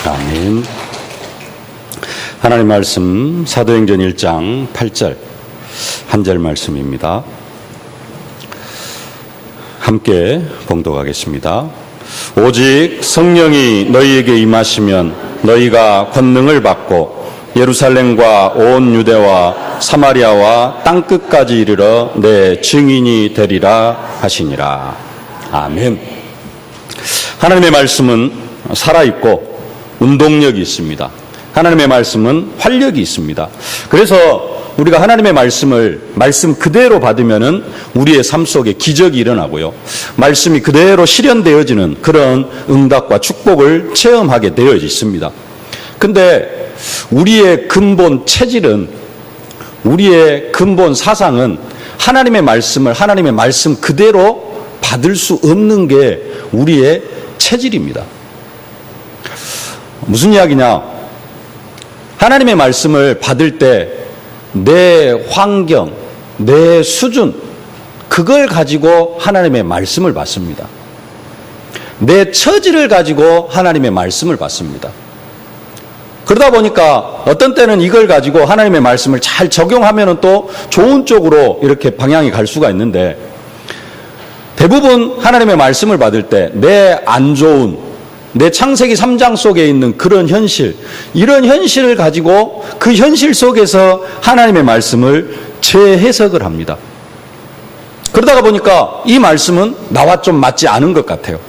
아멘. 하나님 말씀 사도행전 1장 8절 한 절 말씀입니다. 함께 봉독하겠습니다. 오직 성령이 너희에게 임하시면 너희가 권능을 받고 예루살렘과 온 유대와 사마리아와 땅끝까지 이르러 내 증인이 되리라 하시니라. 아멘. 하나님의 말씀은 살아있고 운동력이 있습니다. 하나님의 말씀은 활력이 있습니다. 그래서 우리가 하나님의 말씀 그대로 받으면은 우리의 삶 속에 기적이 일어나고요. 말씀이 그대로 실현되어지는 그런 응답과 축복을 체험하게 되어 있습니다. 근데 우리의 근본 체질은, 우리의 근본 사상은 하나님의 말씀을 하나님의 말씀 그대로 받을 수 없는 게 우리의 체질입니다. 무슨 이야기냐? 하나님의 말씀을 받을 때 내 환경, 내 수준, 그걸 가지고 하나님의 말씀을 받습니다. 내 처지를 가지고 하나님의 말씀을 받습니다. 그러다 보니까 어떤 때는 이걸 가지고 하나님의 말씀을 잘 적용하면 또 좋은 쪽으로 이렇게 방향이 갈 수가 있는데, 대부분 하나님의 말씀을 받을 때 내 안 좋은, 내 창세기 3장 속에 있는 그런 현실, 이런 현실을 가지고 그 현실 속에서 하나님의 말씀을 재해석을 합니다. 그러다가 보니까 이 말씀은 나와 좀 맞지 않은 것 같아요.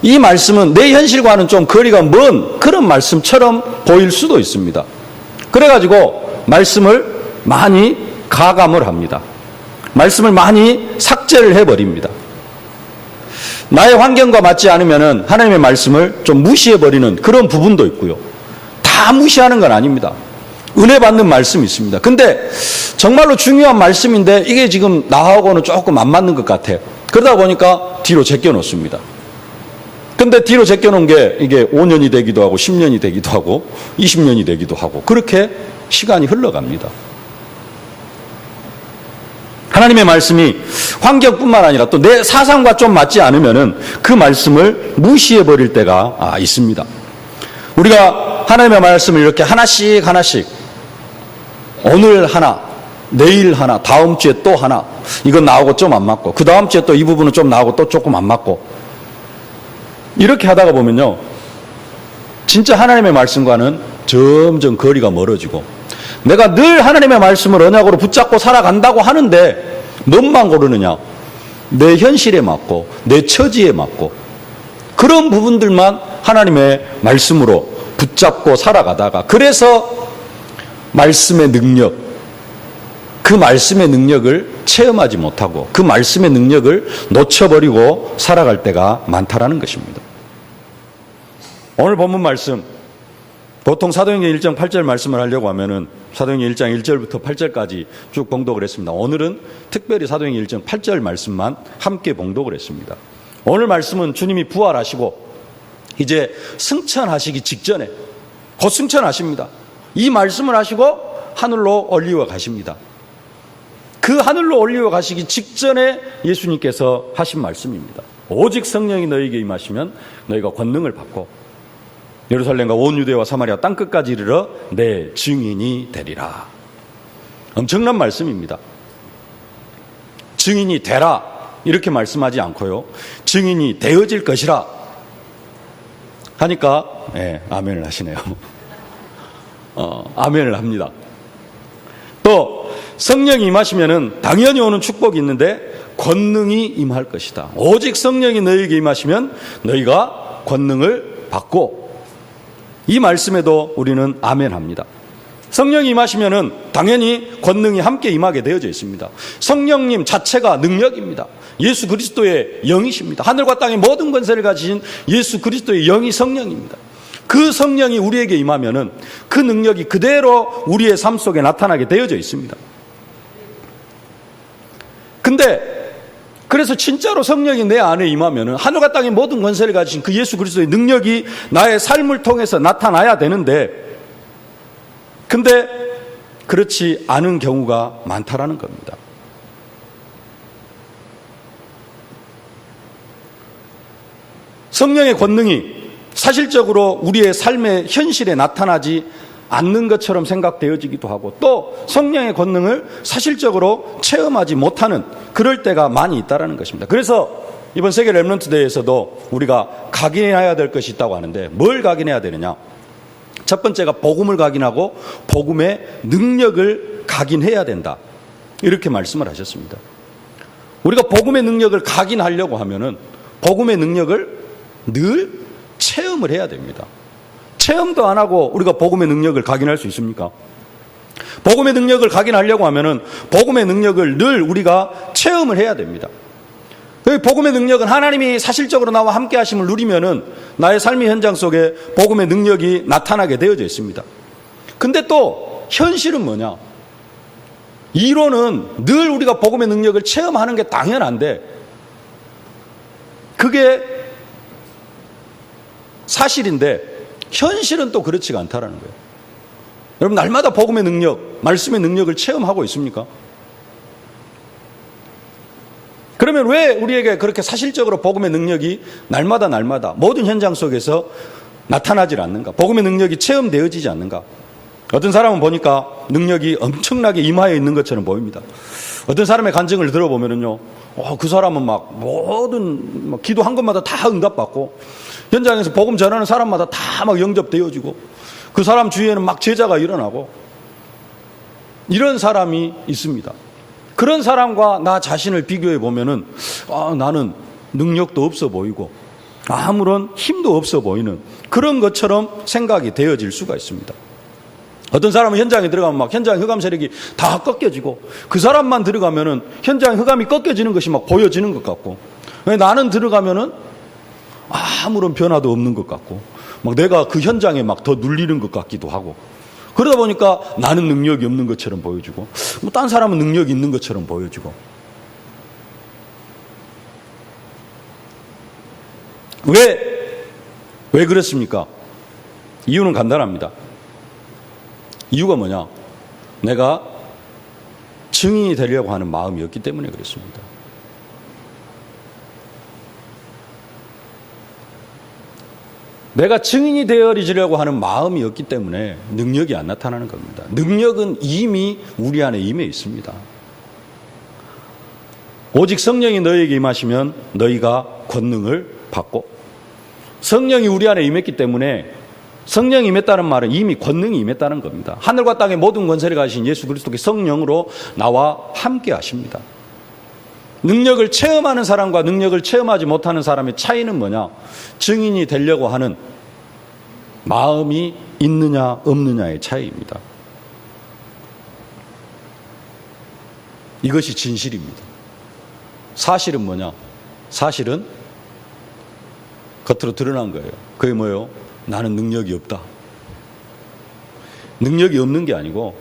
이 말씀은 내 현실과는 좀 거리가 먼 그런 말씀처럼 보일 수도 있습니다. 그래가지고 말씀을 많이 가감을 합니다. 말씀을 많이 삭제를 해버립니다. 나의 환경과 맞지 않으면 하나님의 말씀을 좀 무시해버리는 그런 부분도 있고요. 다 무시하는 건 아닙니다. 은혜 받는 말씀이 있습니다. 근데 정말로 중요한 말씀인데 이게 지금 나하고는 조금 안 맞는 것 같아요. 그러다 보니까 뒤로 제껴놓습니다. 근데 뒤로 제껴놓은 게 이게 5년이 되기도 하고 10년이 되기도 하고 20년이 되기도 하고 그렇게 시간이 흘러갑니다. 하나님의 말씀이 환경뿐만 아니라 또 내 사상과 좀 맞지 않으면은 그 말씀을 무시해버릴 때가 있습니다. 우리가 하나님의 말씀을 이렇게 하나씩 오늘 하나, 내일 하나, 다음 주에 또 하나, 이건 나하고 좀 안 맞고 그 다음 주에 또 이 부분은 좀 나하고 또 조금 안 맞고 이렇게 하다가 보면요, 진짜 하나님의 말씀과는 점점 거리가 멀어지고, 내가 늘 하나님의 말씀을 언약으로 붙잡고 살아간다고 하는데 뭔만 고르느냐? 내 현실에 맞고 내 처지에 맞고 그런 부분들만 하나님의 말씀으로 붙잡고 살아가다가, 그래서 말씀의 능력, 그 말씀의 능력을 체험하지 못하고 그 말씀의 능력을 놓쳐버리고 살아갈 때가 많다라는 것입니다. 오늘 본문 말씀, 보통 사도행전 1장 8절 말씀을 하려고 하면은 사도행전 1장 1절부터 8절까지 쭉 봉독을 했습니다. 오늘은 특별히 사도행전 1장 8절 말씀만 함께 봉독을 했습니다. 오늘 말씀은 주님이 부활하시고 이제 승천하시기 직전에 곧 승천하십니다. 이 말씀을 하시고 하늘로 올리워 가십니다. 그 하늘로 올리워 가시기 직전에 예수님께서 하신 말씀입니다. 오직 성령이 너희에게 임하시면 너희가 권능을 받고 예루살렘과 온 유대와 사마리아 땅끝까지 이르러 내 증인이 되리라. 엄청난 말씀입니다. 증인이 되라 이렇게 말씀하지 않고요, 증인이 되어질 것이라 하니까 아멘을 하시네요. 아멘을 합니다. 또 성령이 임하시면은 당연히 오는 축복이 있는데 권능이 임할 것이다. 오직 성령이 너희에게 임하시면 너희가 권능을 받고, 이 말씀에도 우리는 아멘합니다. 성령이 임하시면은 당연히 권능이 함께 임하게 되어져 있습니다. 성령님 자체가 능력입니다. 예수 그리스도의 영이십니다. 하늘과 땅의 모든 권세를 가지신 예수 그리스도의 영이 성령입니다. 그 성령이 우리에게 임하면은 그 능력이 그대로 우리의 삶 속에 나타나게 되어져 있습니다. 근데 그래서 진짜로 성령이 내 안에 임하면은 하늘과 땅의 모든 권세를 가지신 그 예수 그리스도의 능력이 나의 삶을 통해서 나타나야 되는데, 근데 그렇지 않은 경우가 많다라는 겁니다. 성령의 권능이 사실적으로 우리의 삶의 현실에 나타나지 않는 것처럼 생각되어지기도 하고, 또 성령의 권능을 사실적으로 체험하지 못하는 그럴 때가 많이 있다는 것입니다. 그래서 이번 세계 렘넌트 대회에서도 우리가 각인해야 될 것이 있다고 하는데, 뭘 각인해야 되느냐? 첫 번째가 복음을 각인하고 복음의 능력을 각인해야 된다, 이렇게 말씀을 하셨습니다. 우리가 복음의 능력을 각인하려고 하면은 복음의 능력을 늘 체험을 해야 됩니다. 체험도 안 하고 우리가 복음의 능력을 각인할 수 있습니까? 복음의 능력을 각인하려고 하면은 복음의 능력을 늘 우리가 체험을 해야 됩니다. 복음의 능력은 하나님이 사실적으로 나와 함께 하심을 누리면은 나의 삶의 현장 속에 복음의 능력이 나타나게 되어져 있습니다. 근데 또 현실은 뭐냐? 이론은 늘 우리가 복음의 능력을 체험하는 게 당연한데, 그게 사실인데 현실은 또 그렇지가 않다라는 거예요. 여러분, 날마다 복음의 능력, 말씀의 능력을 체험하고 있습니까? 그러면 왜 우리에게 그렇게 사실적으로 복음의 능력이 날마다 모든 현장 속에서 나타나질 않는가? 복음의 능력이 체험되어지지 않는가? 어떤 사람은 보니까 능력이 엄청나게 임하여 있는 것처럼 보입니다. 어떤 사람의 간증을 들어보면은요, 그 사람은 막 모든 기도한 것마다 다 응답받고, 현장에서 복음 전하는 사람마다 다 막 영접되어지고, 그 사람 주위에는 막 제자가 일어나고, 이런 사람이 있습니다. 그런 사람과 나 자신을 비교해 보면은 나는 능력도 없어 보이고 아무런 힘도 없어 보이는 그런 것처럼 생각이 되어질 수가 있습니다. 어떤 사람은 현장에 들어가면 막 현장 흑암 세력이 다 꺾여지고, 그 사람만 들어가면은 현장 흑암이 꺾여지는 것이 막 보여지는 것 같고, 나는 들어가면은 아무런 변화도 없는 것 같고, 막 내가 그 현장에 막 더 눌리는 것 같기도 하고, 그러다 보니까 나는 능력이 없는 것처럼 보여지고, 딴 사람은 능력이 있는 것처럼 보여지고. 왜 그렇습니까? 이유는 간단합니다. 이유가 뭐냐? 내가 증인이 되려고 하는 마음이었기 때문에 그렇습니다. 내가 증인이 되어지려고 하는 마음이었기 때문에 능력이 안 나타나는 겁니다. 능력은 이미 우리 안에 임해 있습니다. 오직 성령이 너희에게 임하시면 너희가 권능을 받고, 성령이 우리 안에 임했기 때문에, 성령이 임했다는 말은 이미 권능이 임했다는 겁니다. 하늘과 땅의 모든 권세를 가지신 예수 그리스도께 성령으로 나와 함께 하십니다. 능력을 체험하는 사람과 능력을 체험하지 못하는 사람의 차이는 뭐냐? 증인이 되려고 하는 마음이 있느냐 없느냐의 차이입니다. 이것이 진실입니다. 사실은 뭐냐? 사실은 겉으로 드러난 거예요. 그게 뭐예요? 나는 능력이 없다. 능력이 없는 게 아니고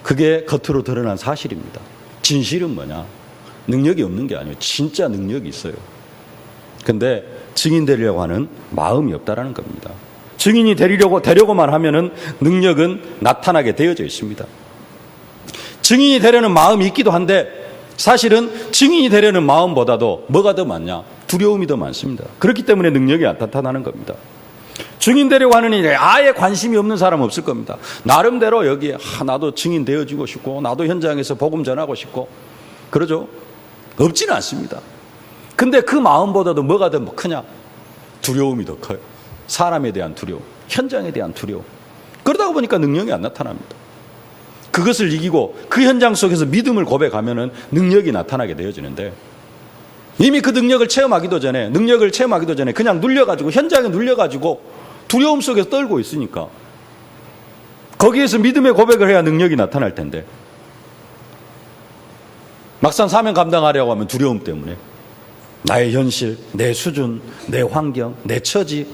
그게 겉으로 드러난 사실입니다. 진실은 뭐냐? 능력이 없는 게 아니에요. 진짜 능력이 있어요. 근데 증인 되려고 하는 마음이 없다라는 겁니다. 증인이 되려고만 하면은 능력은 나타나게 되어져 있습니다. 증인이 되려는 마음이 있기도 한데, 사실은 증인이 되려는 마음보다도 뭐가 더 많냐? 두려움이 더 많습니다. 그렇기 때문에 능력이 안 나타나는 겁니다. 증인 되려고 하는 일에 아예 관심이 없는 사람은 없을 겁니다. 나름대로 여기에 나도 증인 되어지고 싶고, 나도 현장에서 복음 전하고 싶고, 그러죠? 없지는 않습니다. 근데 그 마음보다도 뭐가 더 크냐? 두려움이 더 커요. 사람에 대한 두려움, 현장에 대한 두려움. 그러다 보니까 능력이 안 나타납니다. 그것을 이기고 그 현장 속에서 믿음을 고백하면은 능력이 나타나게 되어지는데, 이미 그 능력을 체험하기도 전에 그냥 눌려가지고, 현장에 눌려가지고 두려움 속에서 떨고 있으니까, 거기에서 믿음의 고백을 해야 능력이 나타날 텐데, 막상 사명 감당하려고 하면 두려움 때문에 나의 현실, 내 수준, 내 환경, 내 처지,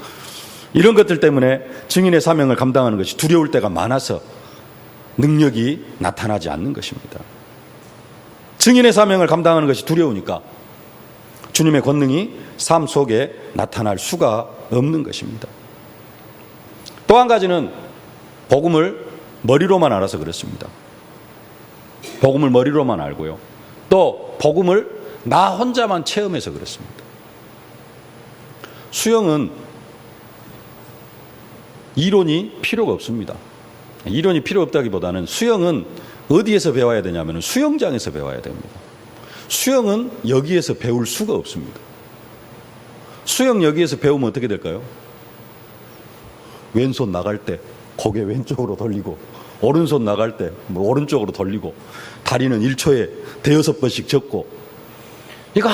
이런 것들 때문에 증인의 사명을 감당하는 것이 두려울 때가 많아서 능력이 나타나지 않는 것입니다. 증인의 사명을 감당하는 것이 두려우니까 주님의 권능이 삶 속에 나타날 수가 없는 것입니다. 또 한 가지는 복음을 머리로만 알아서 그렇습니다. 복음을 머리로만 알고요. 또 복음을 나 혼자만 체험해서 그렇습니다. 수영은 이론이 필요가 없습니다. 이론이 필요 없다기보다는 수영은 어디에서 배워야 되냐면 수영장에서 배워야 됩니다. 수영은 여기에서 배울 수가 없습니다. 수영 여기에서 배우면 어떻게 될까요? 왼손 나갈 때 고개 왼쪽으로 돌리고, 오른손 나갈 때 오른쪽으로 돌리고, 다리는 1초에 대여섯 번씩 접고, 이거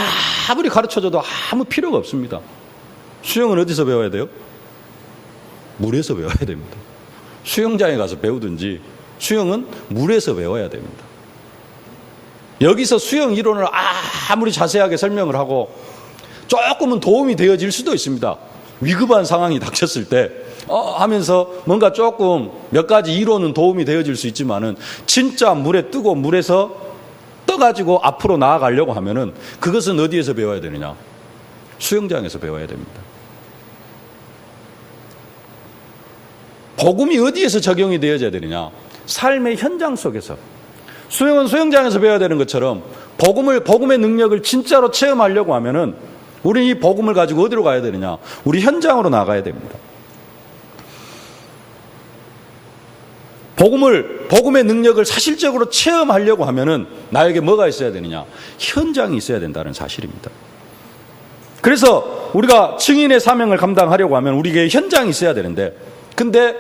아무리 가르쳐줘도 아무 필요가 없습니다. 수영은 어디서 배워야 돼요? 물에서 배워야 됩니다. 수영장에 가서 배우든지 수영은 물에서 배워야 됩니다. 여기서 수영 이론을 아무리 자세하게 설명을 하고 조금은 도움이 되어질 수도 있습니다. 위급한 상황이 닥쳤을 때 하면서 뭔가 조금 몇 가지 이론은 도움이 되어질 수 있지만은 진짜 물에 뜨고 물에서 떠가지고 앞으로 나아가려고 하면은 그것은 어디에서 배워야 되느냐? 수영장에서 배워야 됩니다. 복음이 어디에서 적용이 되어져야 되느냐? 삶의 현장 속에서. 수영은 수영장에서 배워야 되는 것처럼 복음의 능력을 진짜로 체험하려고 하면은 우리 이 복음을 가지고 어디로 가야 되느냐? 우리 현장으로 나가야 됩니다. 복음의 능력을 사실적으로 체험하려고 하면은 나에게 뭐가 있어야 되느냐? 현장이 있어야 된다는 사실입니다. 그래서 우리가 증인의 사명을 감당하려고 하면 우리에게 현장이 있어야 되는데, 근데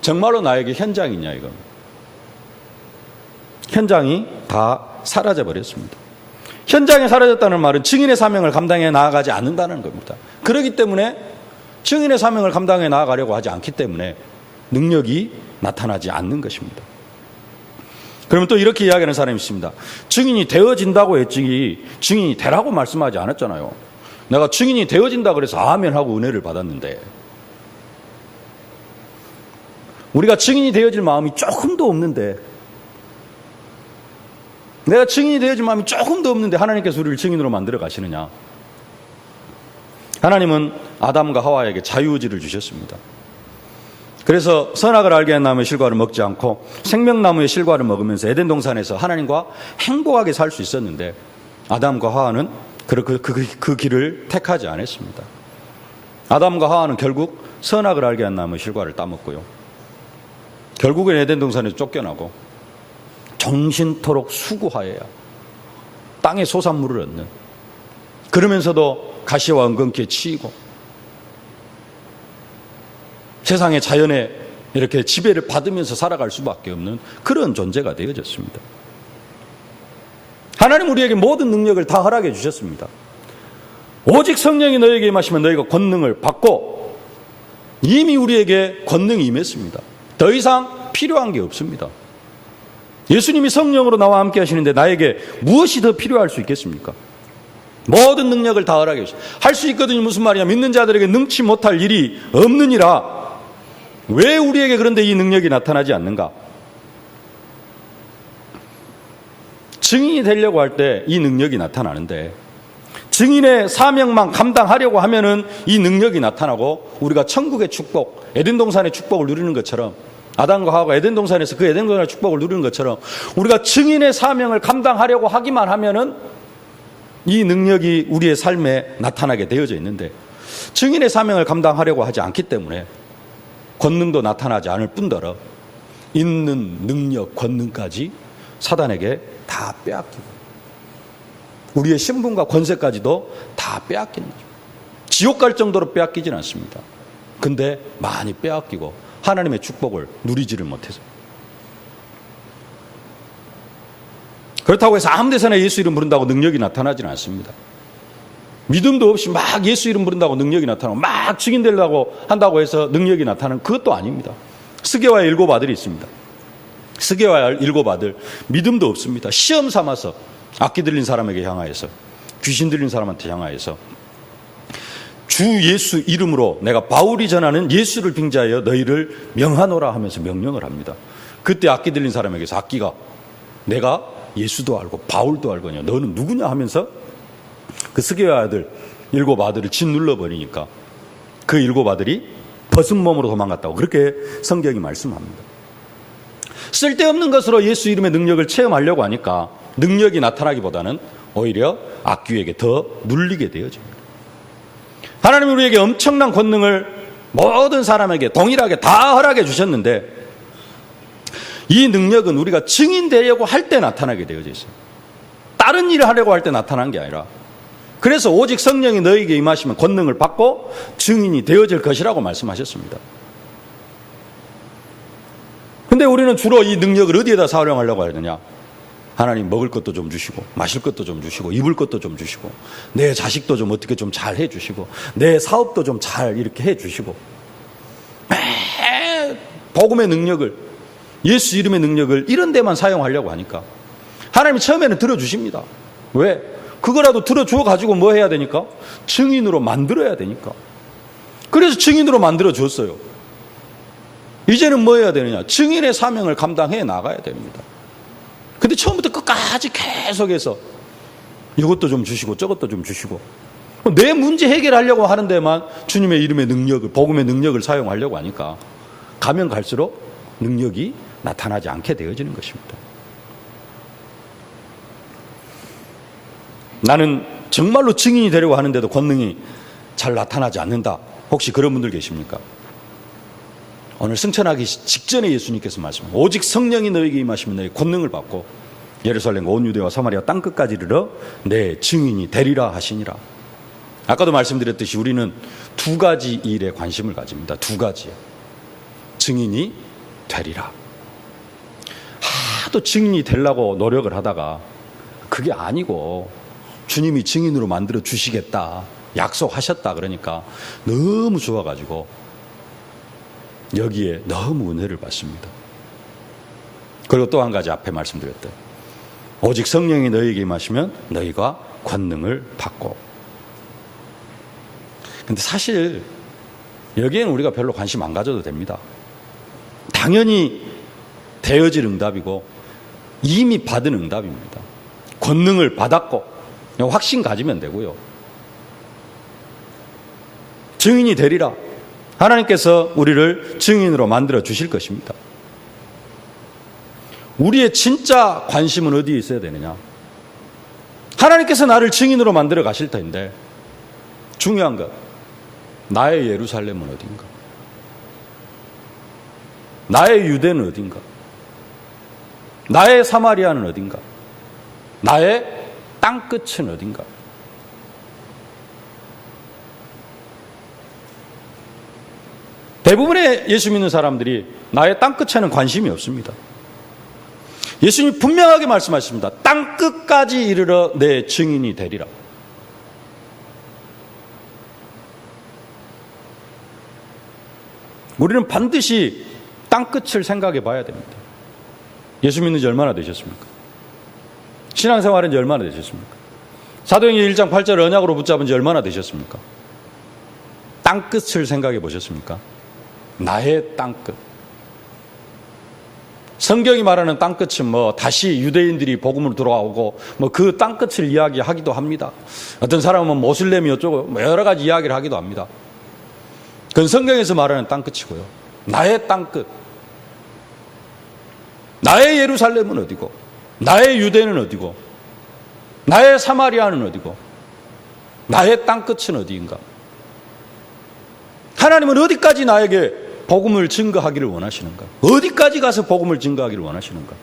정말로 나에게 현장이 있냐, 이건. 현장이 다 사라져 버렸습니다. 현장에 사라졌다는 말은 증인의 사명을 감당해 나아가지 않는다는 겁니다. 그렇기 때문에 증인의 사명을 감당해 나아가려고 하지 않기 때문에 능력이 나타나지 않는 것입니다. 그러면 또 이렇게 이야기하는 사람이 있습니다. 증인이 되어진다고 했지 증인이 되라고 말씀하지 않았잖아요. 내가 증인이 되어진다 그래서 아멘 하고 은혜를 받았는데, 우리가 증인이 되어질 마음이 조금도 없는데, 내가 증인이 되어질 마음이 조금도 없는데 하나님께서 우리를 증인으로 만들어 가시느냐? 하나님은 아담과 하와에게 자유의지를 주셨습니다. 그래서 선악을 알게 한 나무의 실과를 먹지 않고 생명나무의 실과를 먹으면서 에덴 동산에서 하나님과 행복하게 살 수 있었는데, 아담과 하와는 그 길을 택하지 않았습니다. 아담과 하와는 결국 선악을 알게 한 나무의 실과를 따먹고요, 결국엔 에덴 동산에서 쫓겨나고 정신토록 수고하여야 땅의 소산물을 얻는, 그러면서도 가시와 엉겅퀴에 치이고 세상의 자연에 이렇게 지배를 받으면서 살아갈 수밖에 없는 그런 존재가 되어졌습니다. 하나님 우리에게 모든 능력을 다 허락해 주셨습니다. 오직 성령이 너에게 임하시면 너희가 권능을 받고, 이미 우리에게 권능이 임했습니다. 더 이상 필요한 게 없습니다. 예수님이 성령으로 나와 함께 하시는데 나에게 무엇이 더 필요할 수 있겠습니까? 모든 능력을 다 허락해 주셨습니다. 할 수 있거든요. 무슨 말이냐? 믿는 자들에게 능치 못할 일이 없느니라. 왜 우리에게 그런데 이 능력이 나타나지 않는가? 증인이 되려고 할 때 이 능력이 나타나는데, 증인의 사명만 감당하려고 하면은 이 능력이 나타나고 우리가 천국의 축복, 에덴 동산의 축복을 누리는 것처럼, 아담과 하와가 에덴 동산에서 그 에덴 동산의 축복을 누리는 것처럼 우리가 증인의 사명을 감당하려고 하기만 하면은 이 능력이 우리의 삶에 나타나게 되어져 있는데, 증인의 사명을 감당하려고 하지 않기 때문에 권능도 나타나지 않을 뿐더러 있는 능력, 권능까지 사단에게 다 빼앗기고 우리의 신분과 권세까지도 다 빼앗기는 거죠. 지옥 갈 정도로 빼앗기진 않습니다. 근데 많이 빼앗기고 하나님의 축복을 누리지를 못해서. 그렇다고 해서 아무 데서나 예수 이름 부른다고 능력이 나타나지는 않습니다. 믿음도 없이 막 예수 이름 부른다고 능력이 나타나고 막 증인 되려고 한다고 해서 능력이 나타나는 그것도 아닙니다. 스게와의 7 아들이 있습니다. 스게와의 7 아들, 믿음도 없습니다. 시험 삼아서 악기 들린 사람에게 향하여서, 귀신 들린 사람한테 향하여서 주 예수 이름으로 내가 바울이 전하는 예수를 빙자하여 너희를 명하노라 하면서 명령을 합니다. 그때 악기 들린 사람에게서 악기가 내가 예수도 알고 바울도 알거냐, 너는 누구냐 하면서 그 스게와 아들 7 아들을 짓눌러 버리니까 그 7 아들이 벗은 몸으로 도망갔다고 그렇게 성경이 말씀합니다. 쓸데없는 것으로 예수 이름의 능력을 체험하려고 하니까 능력이 나타나기보다는 오히려 악귀에게 더 눌리게 되어집니다. 하나님은 우리에게 엄청난 권능을 모든 사람에게 동일하게 다 허락해 주셨는데 이 능력은 우리가 증인 되려고 할 때 나타나게 되어져 있어요. 다른 일을 하려고 할 때 나타난 게 아니라, 그래서 오직 성령이 너희에게 임하시면 권능을 받고 증인이 되어질 것이라고 말씀하셨습니다. 근데 우리는 주로 이 능력을 어디에다 사용하려고 하느냐? 하나님 먹을 것도 좀 주시고, 마실 것도 좀 주시고, 입을 것도 좀 주시고, 내 자식도 좀 어떻게 좀 잘 해주시고, 내 사업도 좀 잘 이렇게 해주시고, 복음의 능력을, 예수 이름의 능력을 이런 데만 사용하려고 하니까 하나님이 처음에는 들어주십니다. 왜? 그거라도 들어주어 가지고 뭐 해야 되니까? 증인으로 만들어야 되니까. 그래서 증인으로 만들어 줬어요. 이제는 뭐 해야 되느냐? 증인의 사명을 감당해 나가야 됩니다. 근데 처음부터 끝까지 계속해서 이것도 좀 주시고 저것도 좀 주시고, 내 문제 해결하려고 하는 데만 주님의 이름의 능력을, 복음의 능력을 사용하려고 하니까 가면 갈수록 능력이 나타나지 않게 되어지는 것입니다. 나는 정말로 증인이 되려고 하는데도 권능이 잘 나타나지 않는다. 혹시 그런 분들 계십니까? 오늘 승천하기 직전에 예수님께서 말씀하셨습니다. 오직 성령이 너에게 임하시면 너희 권능을 받고 예루살렘 온 유대와 사마리아 땅끝까지 이르러 내 증인이 되리라 하시니라. 아까도 말씀드렸듯이 우리는 두 가지 일에 관심을 가집니다. 두 가지요. 증인이 되리라. 하도 증인이 되려고 노력을 하다가 그게 아니고 주님이 증인으로 만들어 주시겠다 약속하셨다 그러니까 너무 좋아가지고 여기에 너무 은혜를 받습니다. 그리고 또 한 가지 앞에 말씀드렸던 오직 성령이 너희에게 임하시면 너희가 권능을 받고. 근데 사실 여기에는 우리가 별로 관심 안 가져도 됩니다. 당연히 되어질 응답이고 이미 받은 응답입니다. 권능을 받았고 확신 가지면 되고요. 증인이 되리라. 하나님께서 우리를 증인으로 만들어 주실 것입니다. 우리의 진짜 관심은 어디에 있어야 되느냐? 하나님께서 나를 증인으로 만들어 가실 텐데 중요한 것, 나의 예루살렘은 어딘가? 나의 유대는 어딘가? 나의 사마리아는 어딘가? 나의 땅끝은 어딘가? 대부분의 예수 믿는 사람들이 나의 땅끝에는 관심이 없습니다. 예수님이 분명하게 말씀하십니다. 땅끝까지 이르러 내 증인이 되리라. 우리는 반드시 땅끝을 생각해 봐야 됩니다. 예수 믿는 지 얼마나 되셨습니까? 신앙생활은 지 얼마나 되셨습니까? 사도행전 1장 8절 언약으로 붙잡은 지 얼마나 되셨습니까? 땅끝을 생각해 보셨습니까? 나의 땅끝. 성경이 말하는 땅끝은 뭐 다시 유대인들이 복음으로 돌아오고 뭐 그 땅끝을 이야기하기도 합니다. 어떤 사람은 모슬렘이 어쩌고 뭐 여러 가지 이야기를 하기도 합니다. 그건 성경에서 말하는 땅끝이고요. 나의 땅끝. 나의 예루살렘은 어디고, 나의 유대는 어디고, 나의 사마리아는 어디고, 나의 땅끝은 어디인가? 하나님은 어디까지 나에게 복음을 증거하기를 원하시는가? 어디까지 가서 복음을 증거하기를 원하시는가?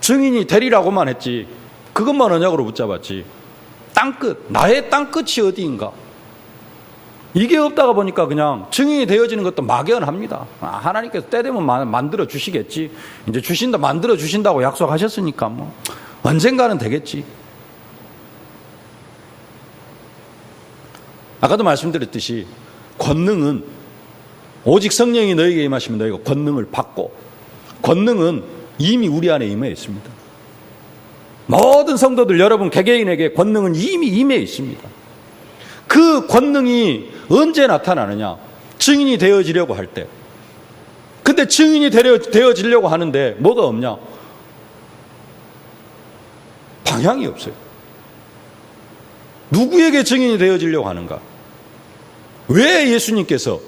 증인이 되리라고만 했지, 그것만 언약으로 붙잡았지, 땅끝, 나의 땅끝이 어디인가? 이게 없다가 보니까 그냥 증인이 되어지는 것도 막연합니다. 하나님께서 때 되면 만들어 주시겠지. 이제 주신다, 만들어 주신다고 약속하셨으니까 뭐 언젠가는 되겠지. 아까도 말씀드렸듯이 권능은 오직 성령이 너에게 임하시면 너희가 권능을 받고, 권능은 이미 우리 안에 임해 있습니다. 모든 성도들 여러분 개개인에게 권능은 이미 임해 있습니다. 그 권능이 언제 나타나느냐? 증인이 되어지려고 할 때. 근데 증인이 되어지려고 하는데 뭐가 없냐? 방향이 없어요. 누구에게 증인이 되어지려고 하는가? 왜 예수님께서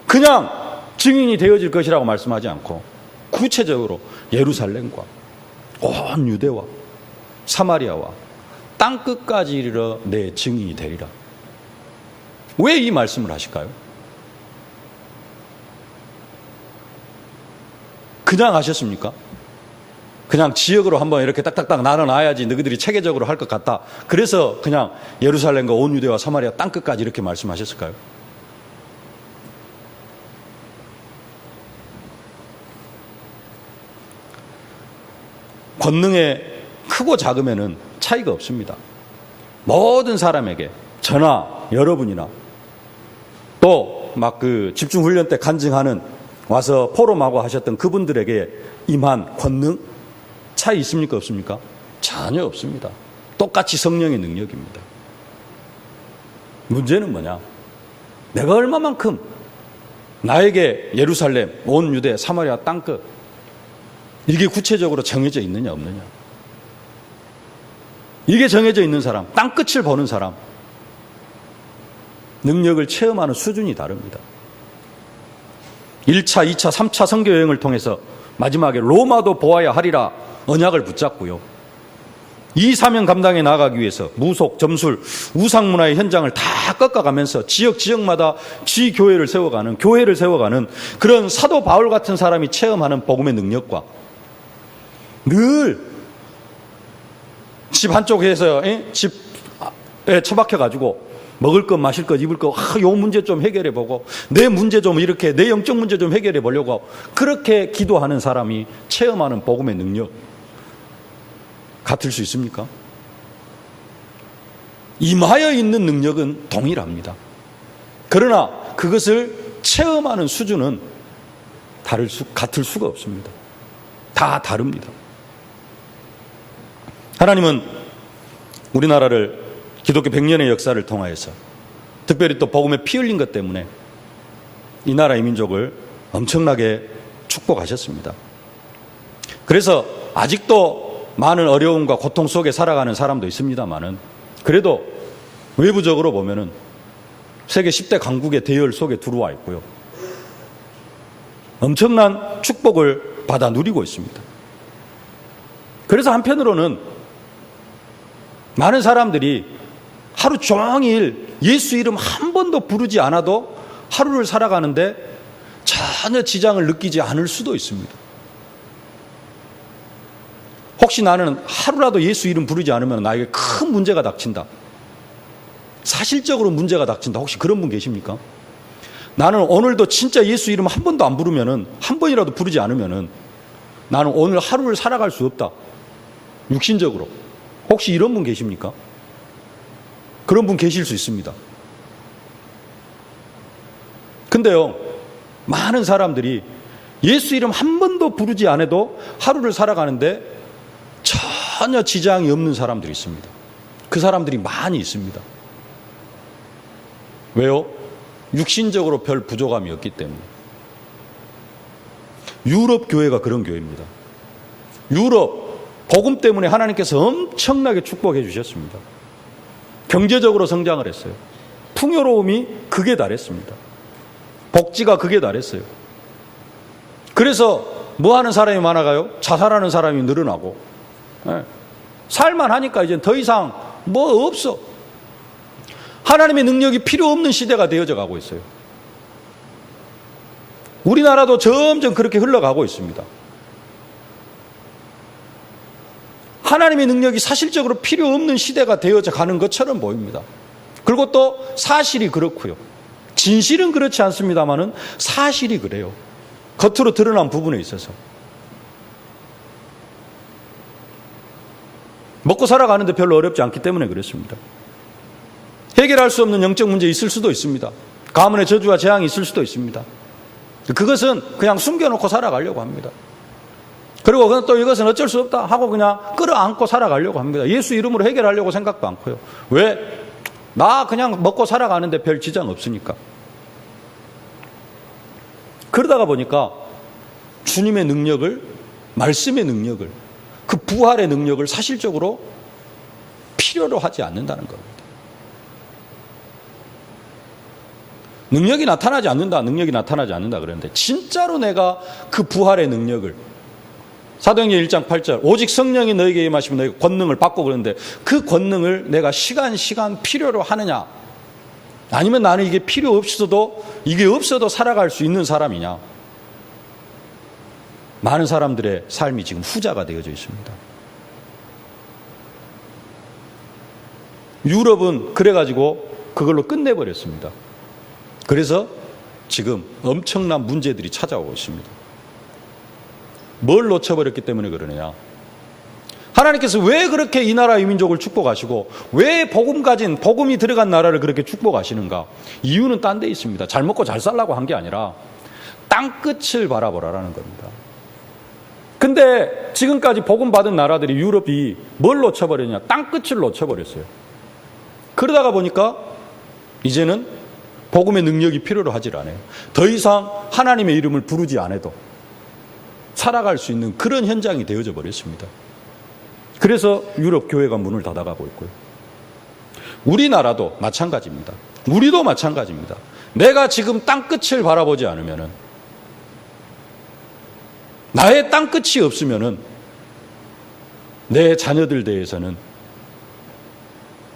그냥 증인이 되어질 것이라고 말씀하지 않고 구체적으로 예루살렘과 온 유대와 사마리아와 땅끝까지 이르러 내 증인이 되리라. 왜 이 말씀을 하실까요? 그냥 하셨습니까? 그냥 지역으로 한번 이렇게 딱딱딱 나눠놔야지 너희들이 체계적으로 할 것 같다. 그래서 그냥 예루살렘과 온 유대와 사마리아 땅끝까지 이렇게 말씀하셨을까요? 권능에 크고 작음에는 차이가 없습니다. 모든 사람에게 저나 여러분이나 또 막 그 집중훈련 때 간증하는 와서 포럼하고 하셨던 그분들에게 임한 권능 차이 있습니까? 없습니까? 전혀 없습니다. 똑같이 성령의 능력입니다. 문제는 뭐냐? 내가 얼마만큼 나에게 예루살렘, 온 유대, 사마리아 땅끝 이게 구체적으로 정해져 있느냐 없느냐. 이게 정해져 있는 사람, 땅끝을 보는 사람 능력을 체험하는 수준이 다릅니다. 1차, 2차, 3차 선교 여행을 통해서 마지막에 로마도 보아야 하리라 언약을 붙잡고요. 이 사명 감당해 나가기 위해서 무속, 점술, 우상문화의 현장을 다 꺾어가면서 지역마다 지교회를 세워가는, 교회를 세워가는 그런 사도 바울 같은 사람이 체험하는 복음의 능력과 늘 집 한쪽에서 집에 처박혀가지고 먹을 것, 마실 것, 입을 것, 요 문제 좀 해결해 보고, 내 문제 좀 이렇게, 내 영적 문제 좀 해결해 보려고 그렇게 기도하는 사람이 체험하는 복음의 능력, 같을 수 있습니까? 임하여 있는 능력은 동일합니다. 그러나 그것을 체험하는 수준은 같을 수가 없습니다. 다 다릅니다. 하나님은 우리나라를 기독교 100년의 역사를 통하여서 특별히 또 복음에 피 흘린 것 때문에 이 나라의 민족을 엄청나게 축복하셨습니다. 그래서 아직도 많은 어려움과 고통 속에 살아가는 사람도 있습니다만은 그래도 외부적으로 보면은 세계 10대 강국의 대열 속에 들어와 있고요. 엄청난 축복을 받아 누리고 있습니다. 그래서 한편으로는 많은 사람들이 하루 종일 예수 이름 한 번도 부르지 않아도 하루를 살아가는데 전혀 지장을 느끼지 않을 수도 있습니다. 혹시 나는 하루라도 예수 이름 부르지 않으면 나에게 큰 문제가 닥친다. 사실적으로 문제가 닥친다. 혹시 그런 분 계십니까? 나는 오늘도 진짜 예수 이름 한 번도 안 부르면은, 한 번이라도 부르지 않으면은 나는 오늘 하루를 살아갈 수 없다. 육신적으로. 혹시 이런 분 계십니까? 그런 분 계실 수 있습니다. 근데요, 많은 사람들이 예수 이름 한 번도 부르지 않아도 하루를 살아가는데 전혀 지장이 없는 사람들이 있습니다. 그 사람들이 많이 있습니다. 왜요? 육신적으로 별 부족함이 없기 때문에. 유럽 교회가 그런 교회입니다. 유럽 복음 때문에 하나님께서 엄청나게 축복해 주셨습니다. 경제적으로 성장을 했어요. 풍요로움이 극에 달했습니다. 복지가 극에 달했어요. 그래서 뭐 하는 사람이 많아가요? 자살하는 사람이 늘어나고, 살만 하니까 이제 더 이상 뭐 없어. 하나님의 능력이 필요 없는 시대가 되어져 가고 있어요. 우리나라도 점점 그렇게 흘러가고 있습니다. 하나님의 능력이 사실적으로 필요 없는 시대가 되어져 가는 것처럼 보입니다. 그리고 또 사실이 그렇고요. 진실은 그렇지 않습니다만은 사실이 그래요. 겉으로 드러난 부분에 있어서. 먹고 살아가는데 별로 어렵지 않기 때문에 그렇습니다. 해결할 수 없는 영적 문제 있을 수도 있습니다. 가문의 저주와 재앙이 있을 수도 있습니다. 그것은 그냥 숨겨놓고 살아가려고 합니다. 그리고 또 이것은 어쩔 수 없다 하고 그냥 끌어안고 살아가려고 합니다. 예수 이름으로 해결하려고 생각도 않고요. 왜? 나 그냥 먹고 살아가는데 별 지장 없으니까. 그러다가 보니까 주님의 능력을, 말씀의 능력을, 그 부활의 능력을 사실적으로 필요로 하지 않는다는 겁니다. 능력이 나타나지 않는다, 능력이 나타나지 않는다 그러는데 진짜로 내가 그 부활의 능력을 사도행전 1장 8절 오직 성령이 너에게 임하시면 너희가 권능을 받고 그러는데 그 권능을 내가 시간 필요로 하느냐? 아니면 나는 이게 필요 없어도 이게 없어도 살아갈 수 있는 사람이냐? 많은 사람들의 삶이 지금 후자가 되어져 있습니다. 유럽은 그래가지고 그걸로 끝내버렸습니다. 그래서 지금 엄청난 문제들이 찾아오고 있습니다. 뭘 놓쳐버렸기 때문에 그러느냐? 하나님께서 왜 그렇게 이 나라 이 민족을 축복하시고 왜 복음이 들어간 나라를 그렇게 축복하시는가? 이유는 딴 데 있습니다. 잘 먹고 잘 살라고 한 게 아니라 땅끝을 바라보라라는 겁니다. 근데 지금까지 복음 받은 나라들이 유럽이 뭘 놓쳐버렸냐? 땅끝을 놓쳐버렸어요. 그러다가 보니까 이제는 복음의 능력이 필요로 하질 않아요. 더 이상 하나님의 이름을 부르지 않아도 살아갈 수 있는 그런 현장이 되어져 버렸습니다. 그래서 유럽 교회가 문을 닫아가고 있고요. 우리나라도 마찬가지입니다. 우리도 마찬가지입니다. 내가 지금 땅끝을 바라보지 않으면은, 나의 땅끝이 없으면은 내 자녀들 대해서는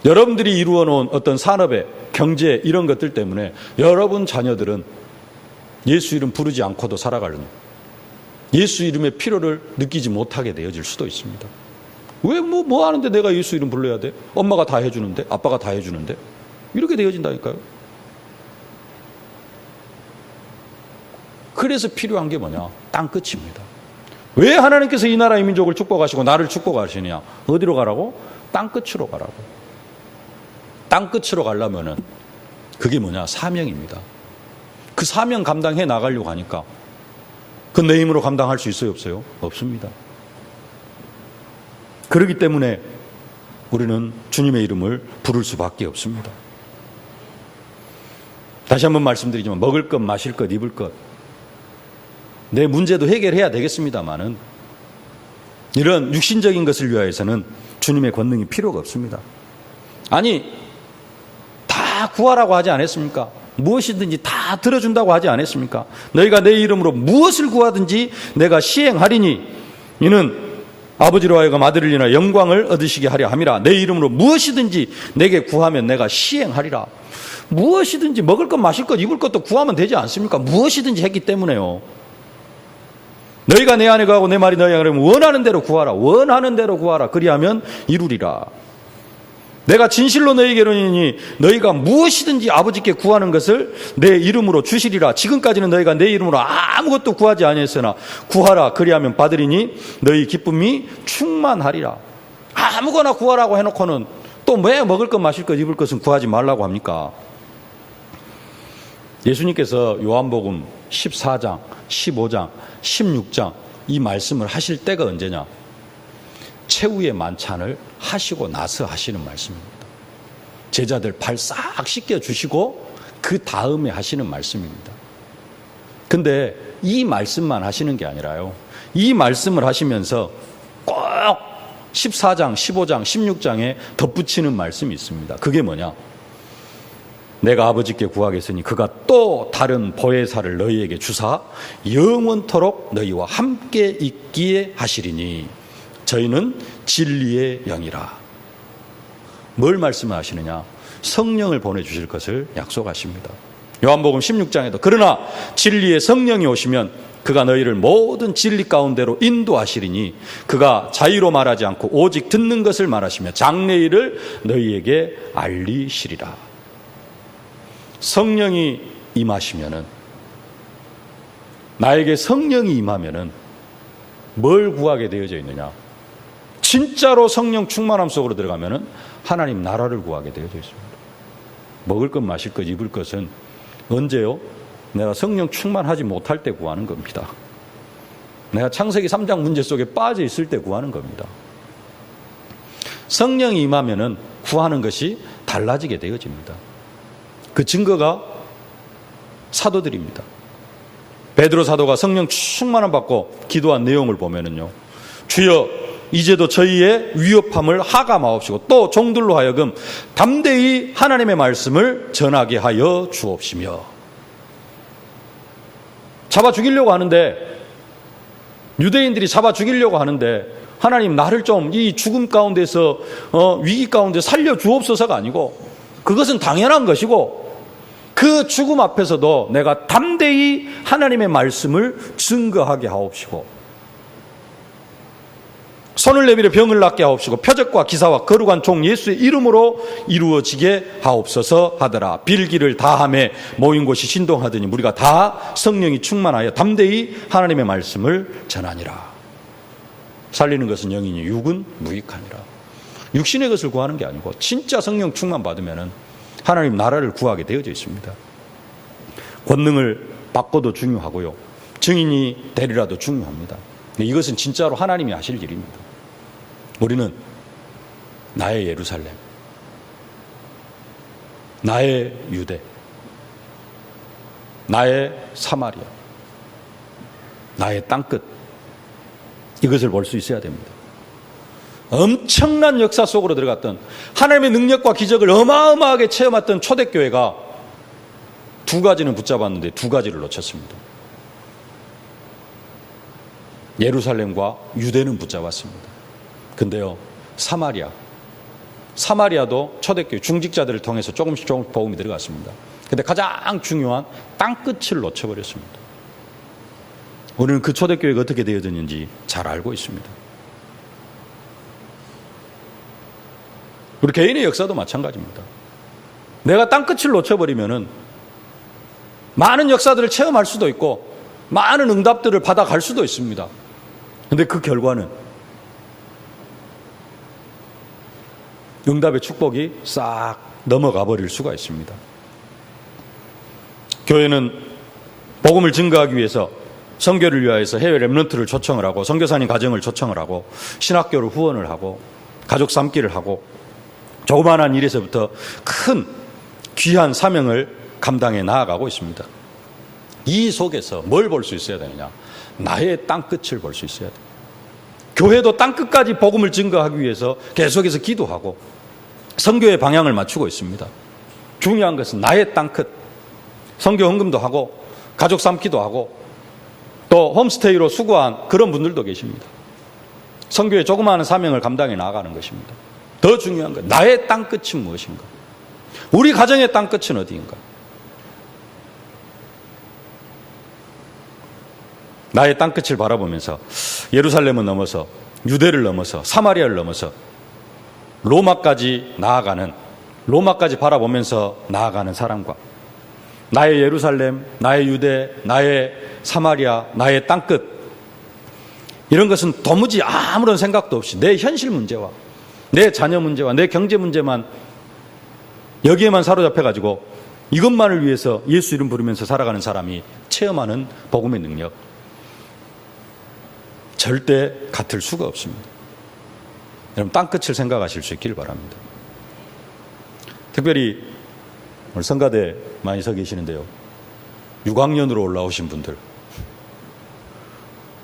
여러분들이 이루어 놓은 어떤 산업의 경제 이런 것들 때문에 여러분 자녀들은 예수 이름 부르지 않고도 살아가는, 예수 이름의 필요를 느끼지 못하게 되어질 수도 있습니다. 왜 뭐 하는데 내가 예수 이름 불러야 돼? 엄마가 다 해주는데, 아빠가 다 해주는데, 이렇게 되어진다니까요. 그래서 필요한 게 뭐냐? 땅끝입니다. 왜 하나님께서 이 나라 이 민족을 축복하시고 나를 축복하시느냐? 어디로 가라고? 땅끝으로 가라고. 땅끝으로 가려면은 그게 뭐냐? 사명입니다. 그 사명 감당해 나가려고 하니까 그 내 힘으로 감당할 수 있어요? 없어요? 없습니다. 그렇기 때문에 우리는 주님의 이름을 부를 수밖에 없습니다. 다시 한번 말씀드리지만 먹을 것, 마실 것, 입을 것, 내 문제도 해결해야 되겠습니다만은 이런 육신적인 것을 위하여서는 주님의 권능이 필요가 없습니다. 아니, 다 구하라고 하지 않았습니까? 무엇이든지 다 들어준다고 하지 않았습니까? 너희가 내 이름으로 무엇을 구하든지 내가 시행하리니 이는 아버지로 하여금 아들을 인하여 영광을 얻으시게 하려 함이라. 내 이름으로 무엇이든지 내게 구하면 내가 시행하리라. 무엇이든지 먹을 것, 마실 것, 입을 것도 구하면 되지 않습니까? 무엇이든지 했기 때문에요. 너희가 내 안에 거하고 내 말이 너희 안에 거하면 원하는 대로 구하라. 원하는 대로 구하라. 그리하면 이루리라. 내가 진실로 너희에게 이르노니 너희가 무엇이든지 아버지께 구하는 것을 내 이름으로 주시리라. 지금까지는 너희가 내 이름으로 아무것도 구하지 아니했으나 구하라. 그리하면 받으리니 너희 기쁨이 충만하리라. 아무거나 구하라고 해놓고는 또 왜 먹을 것, 마실 것, 입을 것은 구하지 말라고 합니까? 예수님께서 요한복음 14장, 15장, 16장 이 말씀을 하실 때가 언제냐? 최후의 만찬을 하시고 나서 하시는 말씀입니다. 제자들 발 싹 씻겨주시고 그 다음에 하시는 말씀입니다. 근데 이 말씀만 하시는 게 아니라요, 이 말씀을 하시면서 꼭 14장, 15장, 16장에 덧붙이는 말씀이 있습니다. 그게 뭐냐? 내가 아버지께 구하겠으니 그가 또 다른 보혜사를 너희에게 주사 영원토록 너희와 함께 있기에 하시리니 저희는 진리의 영이라. 뭘 말씀하시느냐? 성령을 보내주실 것을 약속하십니다. 요한복음 16장에도 그러나 진리의 성령이 오시면 그가 너희를 모든 진리 가운데로 인도하시리니 그가 자의로 말하지 않고 오직 듣는 것을 말하시며 장래일을 너희에게 알리시리라. 성령이 임하시면은, 나에게 성령이 임하면은 뭘 구하게 되어져 있느냐? 진짜로 성령 충만함 속으로 들어가면은 하나님 나라를 구하게 되어져 있습니다. 먹을 것, 마실 것, 입을 것은 언제요? 내가 성령 충만하지 못할 때 구하는 겁니다. 내가 창세기 3장 문제 속에 빠져 있을 때 구하는 겁니다. 성령이 임하면은 구하는 것이 달라지게 되어집니다. 그 증거가 사도들입니다. 베드로 사도가 성령 충만함 받고 기도한 내용을 보면은요, 주여 이제도 저희의 위협함을 하감하옵시고 또 종들로 하여금 담대히 하나님의 말씀을 전하게 하여 주옵시며. 잡아 죽이려고 하는데 유대인들이 잡아 죽이려고 하는데 하나님 나를 좀 이 죽음 가운데서 위기 가운데 살려주옵소서가 아니고 그것은 당연한 것이고 그 죽음 앞에서도 내가 담대히 하나님의 말씀을 증거하게 하옵시고 손을 내밀어 병을 낫게 하옵시고 표적과 기사와 거룩한 종 예수의 이름으로 이루어지게 하옵소서 하더라. 빌기를 다함에 모인 곳이 신동하더니 우리가 다 성령이 충만하여 담대히 하나님의 말씀을 전하니라. 살리는 것은 영이니 육은 무익하니라. 육신의 것을 구하는 게 아니고 진짜 성령 충만 받으면 하나님 나라를 구하게 되어져 있습니다. 권능을 받고도 중요하고요. 증인이 되리라도 중요합니다. 이것은 진짜로 하나님이 하실 일입니다. 우리는 나의 예루살렘, 나의 유대, 나의 사마리아, 나의 땅끝, 이것을 볼 수 있어야 됩니다. 엄청난 역사 속으로 들어갔던 하나님의 능력과 기적을 어마어마하게 체험했던 초대교회가 두 가지는 붙잡았는데 두 가지를 놓쳤습니다. 예루살렘과 유대는 붙잡았습니다. 근데요, 사마리아도 초대교회 중직자들을 통해서 조금씩 복음이 들어갔습니다. 근데 가장 중요한 땅끝을 놓쳐버렸습니다. 우리는 그 초대교회가 어떻게 되어졌는지 잘 알고 있습니다. 우리 개인의 역사도 마찬가지입니다. 내가 땅끝을 놓쳐버리면은 많은 역사들을 체험할 수도 있고 많은 응답들을 받아갈 수도 있습니다. 근데 그 결과는 응답의 축복이 싹 넘어가 버릴 수가 있습니다. 교회는 복음을 증거하기 위해서 선교를 위하여서 해외 렘넌트를 초청을 하고 선교사님 가정을 초청을 하고 신학교를 후원을 하고 가족 삼기를 하고 조그마한 일에서부터 큰 귀한 사명을 감당해 나아가고 있습니다. 이 속에서 뭘 볼 수 있어야 되느냐? 나의 땅끝을 볼 수 있어야 돼요. 교회도 땅끝까지 복음을 증거하기 위해서 계속해서 기도하고 선교의 방향을 맞추고 있습니다. 중요한 것은 나의 땅끝, 선교 헌금도 하고 가족 삼기도 하고 또 홈스테이로 수고한 그런 분들도 계십니다. 선교의 조그마한 사명을 감당해 나아가는 것입니다. 더 중요한 것, 나의 땅끝은 무엇인가? 우리 가정의 땅끝은 어디인가? 나의 땅끝을 바라보면서 예루살렘을 넘어서 유대를 넘어서 사마리아를 넘어서 로마까지 나아가는, 로마까지 바라보면서 나아가는 사람과 나의 예루살렘, 나의 유대, 나의 사마리아, 나의 땅끝, 이런 것은 도무지 아무런 생각도 없이 내 현실 문제와 내 자녀 문제와 내 경제 문제만 여기에만 사로잡혀가지고 이것만을 위해서 예수 이름 부르면서 살아가는 사람이 체험하는 복음의 능력, 절대 같을 수가 없습니다. 여러분, 땅끝을 생각하실 수 있길 바랍니다. 특별히 오늘 성가대 많이 서 계시는데요, 6학년으로 올라오신 분들,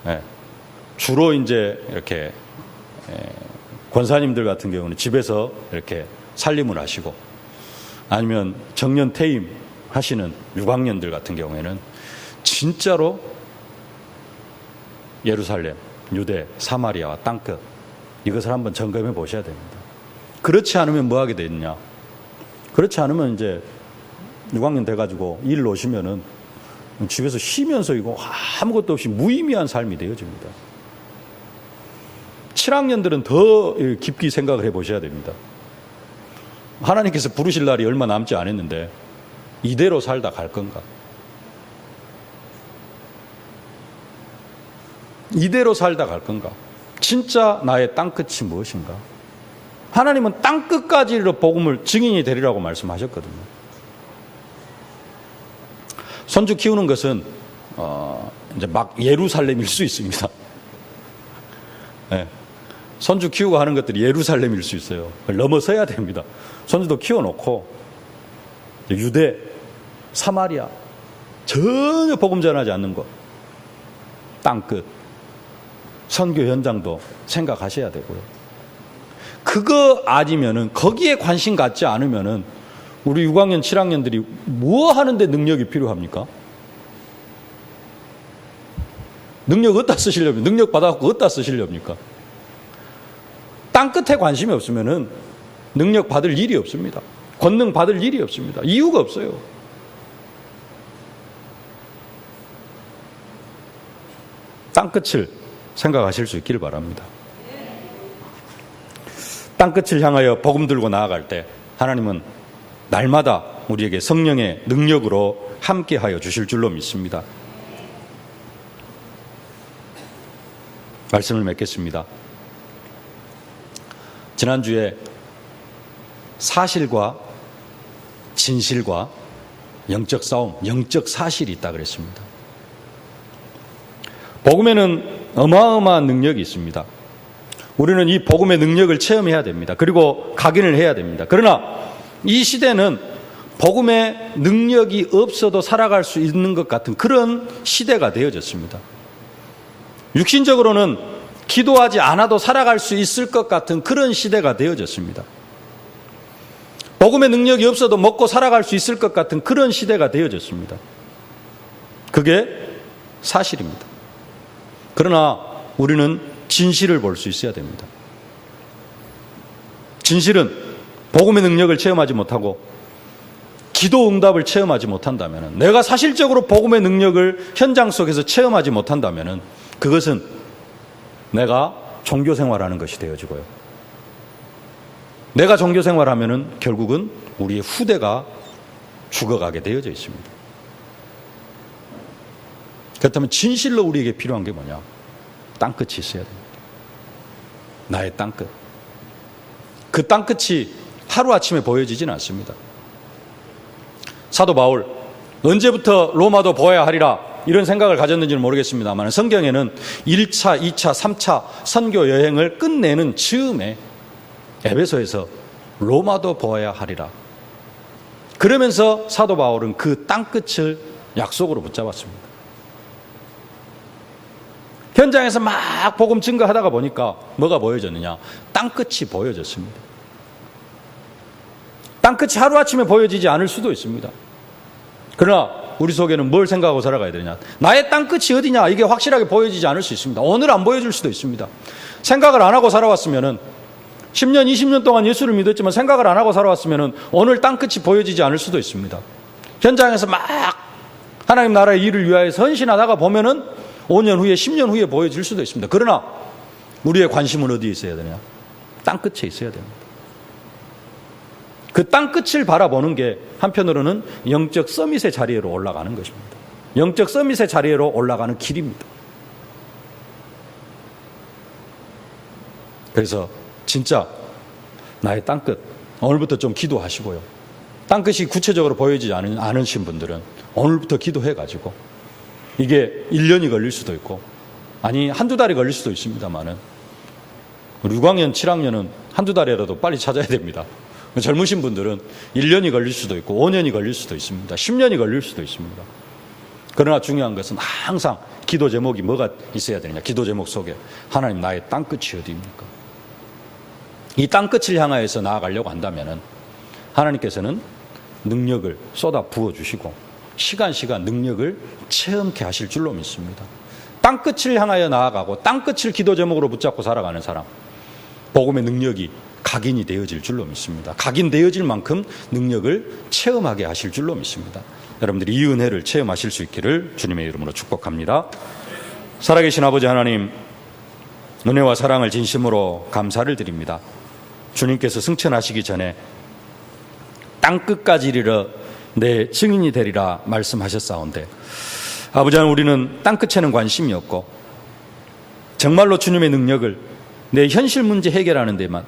네. 주로 이제 이렇게 권사님들 같은 경우는 집에서 이렇게 살림을 하시고 아니면 정년 퇴임 하시는 6학년들 같은 경우에는 진짜로 예루살렘, 유대, 사마리아와 땅끝, 이것을 한번 점검해 보셔야 됩니다. 그렇지 않으면 뭐 하게 되느냐? 그렇지 않으면 이제 6학년 돼가지고 일 오시면은 집에서 쉬면서 이거 아무것도 없이 무의미한 삶이 되어집니다. 7학년들은 더 깊이 생각을 해 보셔야 됩니다. 하나님께서 부르실 날이 얼마 남지 않았는데 이대로 살다 갈 건가? 이대로 살다 갈 건가? 진짜 나의 땅끝이 무엇인가? 하나님은 땅끝까지로 복음을 증인이 되리라고 말씀하셨거든요. 손주 키우는 것은 이제 막 예루살렘일 수 있습니다. 네. 손주 키우고 하는 것들이 예루살렘일 수 있어요. 그걸 넘어서야 됩니다. 손주도 키워놓고 유대, 사마리아 전혀 복음 전하지 않는 것, 땅끝, 선교 현장도 생각하셔야 되고요. 그거 아니면은, 거기에 관심 갖지 않으면은 우리 6학년, 7학년들이 뭐 하는데 능력이 필요합니까? 능력 어디다 쓰시려면 능력 받아갖고 어디다 쓰시렵니까? 땅끝에 관심이 없으면은 능력 받을 일이 없습니다. 권능 받을 일이 없습니다. 이유가 없어요. 땅끝을 생각하실 수 있기를 바랍니다. 땅끝을 향하여 복음 들고 나아갈 때 하나님은 날마다 우리에게 성령의 능력으로 함께하여 주실 줄로 믿습니다. 말씀을 맺겠습니다. 지난주에 사실과 진실과 영적 싸움, 영적 사실이 있다 그랬습니다. 복음에는 어마어마한 능력이 있습니다. 우리는 이 복음의 능력을 체험해야 됩니다. 그리고 각인을 해야 됩니다. 그러나 이 시대는 복음의 능력이 없어도 살아갈 수 있는 것 같은 그런 시대가 되어졌습니다. 육신적으로는 기도하지 않아도 살아갈 수 있을 것 같은 그런 시대가 되어졌습니다. 복음의 능력이 없어도 먹고 살아갈 수 있을 것 같은 그런 시대가 되어졌습니다. 그게 사실입니다. 그러나 우리는 진실을 볼 수 있어야 됩니다. 진실은 복음의 능력을 체험하지 못하고 기도 응답을 체험하지 못한다면, 내가 사실적으로 복음의 능력을 현장 속에서 체험하지 못한다면 그것은 내가 종교 생활하는 것이 되어지고요. 내가 종교 생활하면 결국은 우리의 후대가 죽어가게 되어져 있습니다. 그렇다면 진실로 우리에게 필요한 게 뭐냐? 땅끝이 있어야 됩니다. 나의 땅끝. 그 땅끝이 하루아침에 보여지진 않습니다. 사도 바울, 언제부터 로마도 보아야 하리라 이런 생각을 가졌는지는 모르겠습니다만 성경에는 1차, 2차, 3차 선교 여행을 끝내는 즈음에 에베소에서 로마도 보아야 하리라. 그러면서 사도 바울은 그 땅끝을 약속으로 붙잡았습니다. 현장에서 막 복음 증거하다가 보니까 뭐가 보여졌느냐? 땅끝이 보여졌습니다. 땅끝이 하루아침에 보여지지 않을 수도 있습니다. 그러나 우리 속에는 뭘 생각하고 살아가야 되느냐? 나의 땅끝이 어디냐? 이게 확실하게 보여지지 않을 수 있습니다. 오늘 안 보여줄 수도 있습니다. 생각을 안 하고 살아왔으면은 10년, 20년 동안 예수를 믿었지만 생각을 안 하고 살아왔으면은 오늘 땅끝이 보여지지 않을 수도 있습니다. 현장에서 막 하나님 나라의 일을 위하여서 헌신하다가 보면은 5년 후에, 10년 후에 보여질 수도 있습니다. 그러나 우리의 관심은 어디에 있어야 되냐? 땅끝에 있어야 됩니다. 그 땅끝을 바라보는 게 한편으로는 영적 서밋의 자리로 올라가는 것입니다. 영적 서밋의 자리로 올라가는 길입니다. 그래서 진짜 나의 땅끝, 오늘부터 좀 기도하시고요. 땅끝이 구체적으로 보이지 않으신 분들은 오늘부터 기도해가지고 이게 1년이 걸릴 수도 있고 아니 한두 달이 걸릴 수도 있습니다만은 6학년, 7학년은 한두 달이라도 빨리 찾아야 됩니다. 젊으신 분들은 1년이 걸릴 수도 있고 5년이 걸릴 수도 있습니다. 10년이 걸릴 수도 있습니다. 그러나 중요한 것은 항상 기도 제목이 뭐가 있어야 되느냐? 기도 제목 속에 하나님 나의 땅끝이 어디입니까? 이 땅끝을 향하여서 나아가려고 한다면 하나님께서는 능력을 쏟아 부어주시고 시간 능력을 체험케 하실 줄로 믿습니다. 땅끝을 향하여 나아가고 땅끝을 기도 제목으로 붙잡고 살아가는 사람, 복음의 능력이 각인이 되어질 줄로 믿습니다. 각인되어질 만큼 능력을 체험하게 하실 줄로 믿습니다. 여러분들이 이 은혜를 체험하실 수 있기를 주님의 이름으로 축복합니다. 살아계신 아버지 하나님, 은혜와 사랑을 진심으로 감사를 드립니다. 주님께서 승천하시기 전에 땅끝까지 이르러 내 증인이 되리라 말씀하셨사온데, 아버지 하나님, 우리는 땅끝에는 관심이 없고 정말로 주님의 능력을 내 현실 문제 해결하는 데만,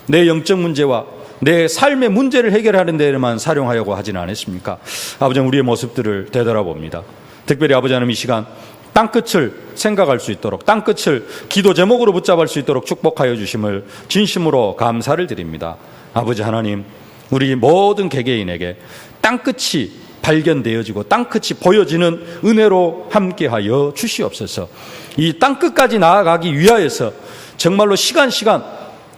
내 영적 문제와 내 삶의 문제를 해결하는 데에만 사용하려고 하지는 않았습니까? 아버지 하나님, 우리의 모습들을 되돌아봅니다. 특별히 아버지 하나님, 이 시간 땅끝을 생각할 수 있도록, 땅끝을 기도 제목으로 붙잡을 수 있도록 축복하여 주심을 진심으로 감사를 드립니다. 아버지 하나님, 우리 모든 개개인에게 땅끝이 발견되어지고 땅끝이 보여지는 은혜로 함께하여 주시옵소서. 이 땅끝까지 나아가기 위하여서 정말로 시간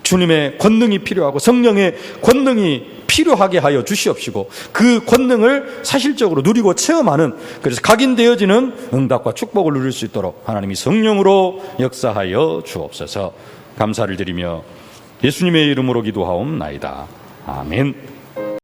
주님의 권능이 필요하고 성령의 권능이 필요하게 하여 주시옵시고 그 권능을 사실적으로 누리고 체험하는, 그래서 각인되어지는 응답과 축복을 누릴 수 있도록 하나님이 성령으로 역사하여 주옵소서. 감사를 드리며 예수님의 이름으로 기도하옵나이다. 아멘.